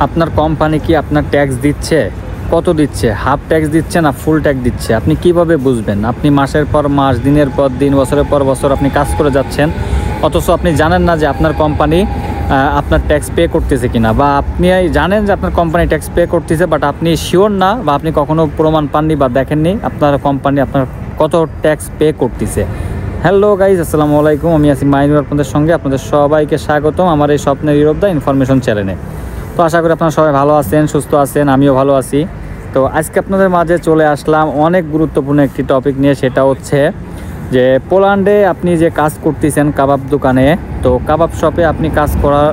আপনার কোম্পানি কি আপনার ট্যাক্স দিচ্ছে? কত দিচ্ছে? হাফ ট্যাক্স দিচ্ছে না ফুল ট্যাক্স দিচ্ছে? আপনি কিভাবে বুঝবেন? আপনি মাসের পর মাস, দিনের পর দিন, বছরের পর বছর আপনি কাজ করে যাচ্ছেন, অথচ আপনি জানেন না যে আপনার কোম্পানি আপনার ট্যাক্স পে করতেছে কিনা, বা আপনি জানেন যে আপনার কোম্পানি ট্যাক্স পে করতেছে, বাট আপনি শিওর না, বা আপনি কখনো প্রমাণ পাননি বা দেখেননি আপনার কোম্পানি আপনার কত ট্যাক্স পে করতেছে। হ্যালো গাইজ, আসসালামু আলাইকুম। আমি আছি মাইনুর, আপনাদের সঙ্গে। আপনাদের সবাইকে স্বাগতম আমার এই স্বপ্নের ইউরোপ দা ইনফরমেশন চ্যানেলে। তো আশা করি আপনারা সবাই ভালো আছেন, সুস্থ আছেন, আমিও ভালো আছি। তো আজকে আপনাদের মাঝে চলে আসলাম অনেক গুরুত্বপূর্ণ একটি টপিক নিয়ে। সেটা হচ্ছে যে পোল্যান্ডে আপনি যে কাজ করতেছেন কাবাব দোকানে, তো কাবাব শপে আপনি কাজ করার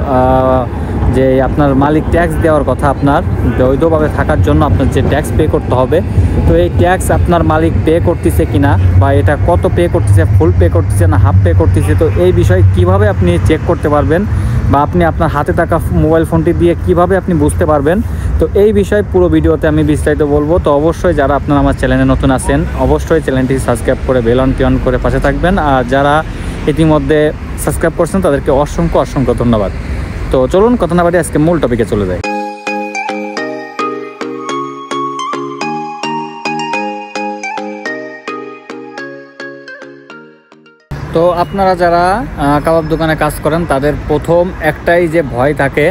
যে আপনার মালিক ট্যাক্স দেওয়ার কথা, আপনার বৈধভাবে থাকার জন্য আপনার যে ট্যাক্স পে করতে হবে, তো এই ট্যাক্স আপনার মালিক পে করতেছে কিনা, বা এটা কত পে করতেছে, ফুল পে করতেছে না হাফ পে করতেছে, তো এই বিষয়ে কিভাবে আপনি চেক করতে পারবেন, বা আপনি আপনার হাতে থাকা মোবাইল ফোনটি দিয়ে কিভাবে আপনি বুঝতে পারবেন, তো এই বিষয়ে পুরো ভিডিওতে আমি বিস্তারিত বলবো। তো অবশ্যই যারা আপনারা আমার চ্যানেলে নতুন আছেন, অবশ্যই চ্যানেলটি সাবস্ক্রাইব করে বেল অন করে পাশে থাকবেন। আর যারা ইতিমধ্যে সাবস্ক্রাইব করছেন তাদেরকে অসংখ্য অসংখ্য ধন্যবাদ। তো চলুন কথা না বাড়িয়ে আজকে মূল টপিকে চলে যায়। তো আপনারা যারা কাবাব দোকানে কাজ করেন তাদের প্রথম একটাই যে ভয় থাকে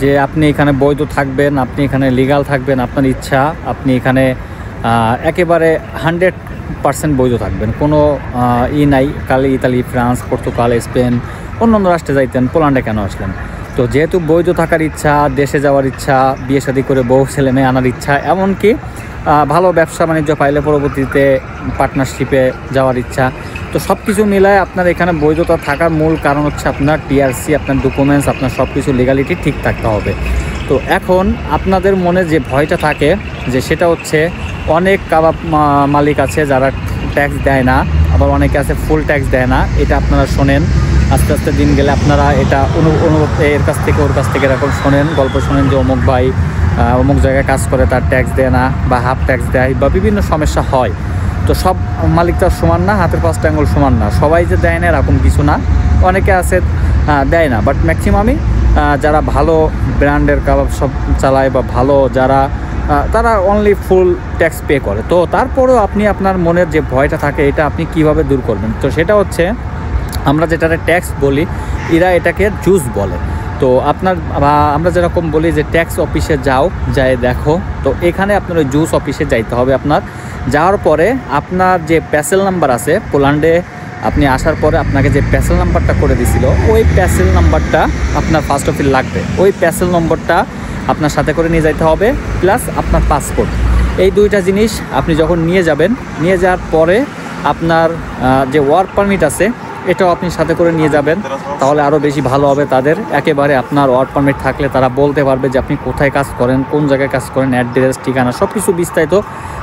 যে আপনি এখানে বৈধ থাকবেন, আপনি এখানে লিগাল থাকবেন, আপনার ইচ্ছা, আপনি এখানে একেবারে 100% বৈধ থাকবেন, কোনো নাই। কালে ইতালি, ফ্রান্স, পর্তুগাল, স্পেন, অন্য রাষ্ট্রে যাইতেন, পোল্যান্ডে কেন আসলেন? তো যেহেতু বৈধ থাকার ইচ্ছা, দেশে যাওয়ার ইচ্ছা, বিয়ে শাদী করে বউ ছেলে মেয়ে আনার ইচ্ছা, এমনকি ভালো ব্যবসা বাণিজ্য পাইলে পরবর্তীতে পার্টনারশিপে যাওয়ার ইচ্ছা, তো সব কিছু মিলায় আপনার এখানে বৈধতা থাকার মূল কারণ হচ্ছে আপনার টিআরসি, আপনার ডকুমেন্টস, আপনার সব কিছু লিগালিটি ঠিক থাকতে হবে। তো এখন আপনাদের মনে যে ভয়টা থাকে যে সেটা হচ্ছে অনেক কাবাব মালিক আছে যারা ট্যাক্স দেয় না, আবার অনেকে আছে ফুল ট্যাক্স দেয় না। এটা আপনারা শোনেন, আস্তে আস্তে দিন গেলে আপনারা এটা এর কাছ থেকে ওর কাছ থেকে এরকম শোনেন, গল্প শোনেন যে অমুক ভাই অমুক জায়গায় কাজ করে, তার ট্যাক্স দেয় না বা হাফ ট্যাক্স দেয় বা বিভিন্ন সমস্যা হয়। তো সব মালিক তো সমান না, হাতের পাঁচটা আঙুল সমান না, সবাই যে দেয় না এরকম কিছু না, অনেকে আছে দেয় না, বাট ম্যাক্সিমামই যারা ভালো ব্র্যান্ডের কাবাব সব চালায় বা ভালো যারা, তারা অনলি ফুল ট্যাক্স পে করে। তো তারপরেও আপনি আপনার মনের যে ভয়টা থাকে এটা আপনি কিভাবে দূর করবেন? তো সেটা হচ্ছে আমরা যেটাতে ট্যাক্স বলি, এরা এটাকে জুস বলে। তো আপনার আমরা যেরকম বলি যে ট্যাক্স অফিসে যায় দেখো, তো এখানে আপনার ওই জুস অফিসে যাইতে হবে। আপনার যাওয়ার পরে আপনার যে প্যাসেল নাম্বার আছে, পোল্যান্ডে আপনি আসার পরে আপনাকে যে প্যাসেল নাম্বারটা করে দিছিল, ওই প্যাসেল নাম্বারটা আপনার ফার্স্ট অফ অল লাগবে। ওই প্যাসেল নম্বরটা আপনার সাথে করে নিয়ে যাইতে হবে, প্লাস আপনার পাসপোর্ট। এই দুইটা জিনিস আপনি যখন নিয়ে যাবেন, নিয়ে যাওয়ার পরে আপনার যে ওয়ার্ক পারমিট আছে এটাও আপনি সাথে করে নিয়ে যাবেন, তাহলে আরও বেশি ভালো হবে তাদের। একেবারে আপনার ওয়ার্ক পারমিট থাকলে তারা বলতে পারবে যে আপনি কোথায় কাজ করেন, কোন জায়গায় কাজ করেন, অ্যাড্রেস, ঠিকানা সব কিছু বিস্তারিত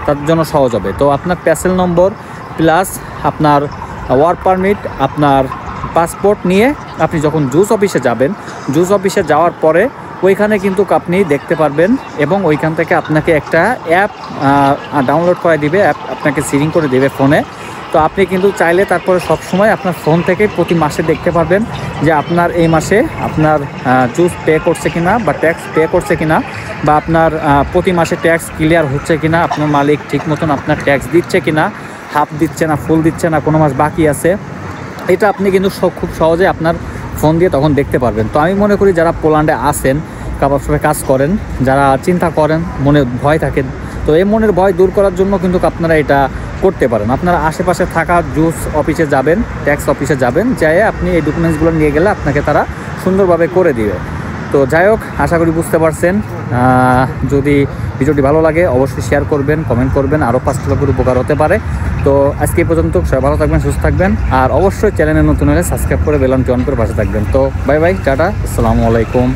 তাদের জন্য সহজ হবে। তো আপনার প্যাসেল নম্বর প্লাস আপনার ওয়ার্ক পারমিট, আপনার পাসপোর্ট নিয়ে আপনি যখন জুস অফিসে যাবেন, জুস অফিসে যাওয়ার পরে ওইখানে কিন্তু আপনি দেখতে পারবেন, এবং ওইখান থেকে আপনাকে একটা অ্যাপ ডাউনলোড করে দিবে, অ্যাপ আপনাকে সিডিং করে দেবে ফোনে। তো আপনি কিন্তু চাইলে তারপরে সবসময় আপনার ফোন থেকে প্রতি মাসে দেখতে পারবেন যে আপনার এই মাসে আপনার জুস পে করছে কিনা, বা ট্যাক্স পে করছে কিনা, বা আপনার প্রতি মাসে ট্যাক্স ক্লিয়ার হচ্ছে কিনা, আপনার মালিক ঠিক মতন আপনার ট্যাক্স দিচ্ছে কিনা, হাফ দিচ্ছে না, ফুল দিচ্ছে না, কোনো মাস বাকি আছে। এটা আপনি কিন্তু খুব সহজে আপনার ফোন দিয়ে তখন দেখতে পারবেন। তো আমি মনে করি যারা পোল্যান্ডে আসেন, কাবাব শপে কাজ করেন, যারা চিন্তা করেন, মনে ভয় থাকেন, তো এই মনের ভয় দূর করার জন্য কিন্তু আপনারা এটা করতে পারেন। আপনারা আশেপাশে থাকা জুস অফিসে যাবেন, ট্যাক্স অফিসে যাবেন, যেয়ে আপনি এই ডকুমেন্টসগুলো নিয়ে গেলে আপনাকে তারা সুন্দরভাবে করে দিবে। তো যাই হোক, আশা করি বুঝতে পারছেন। যদি ভিডিওটি ভালো লাগে অবশ্যই শেয়ার করবেন, কমেন্ট করবেন, আরও 5 লোকের উপকার হতে পারে। তো আজকে এই পর্যন্ত, সবাই ভালো থাকবেন, সুস্থ থাকবেন, আর অবশ্যই চ্যানেলে নতুন হলে সাবস্ক্রাইব করে বেল অন করে পাশে থাকবেন। তো বাই বাই, টাটা, আসসালামু আলাইকুম।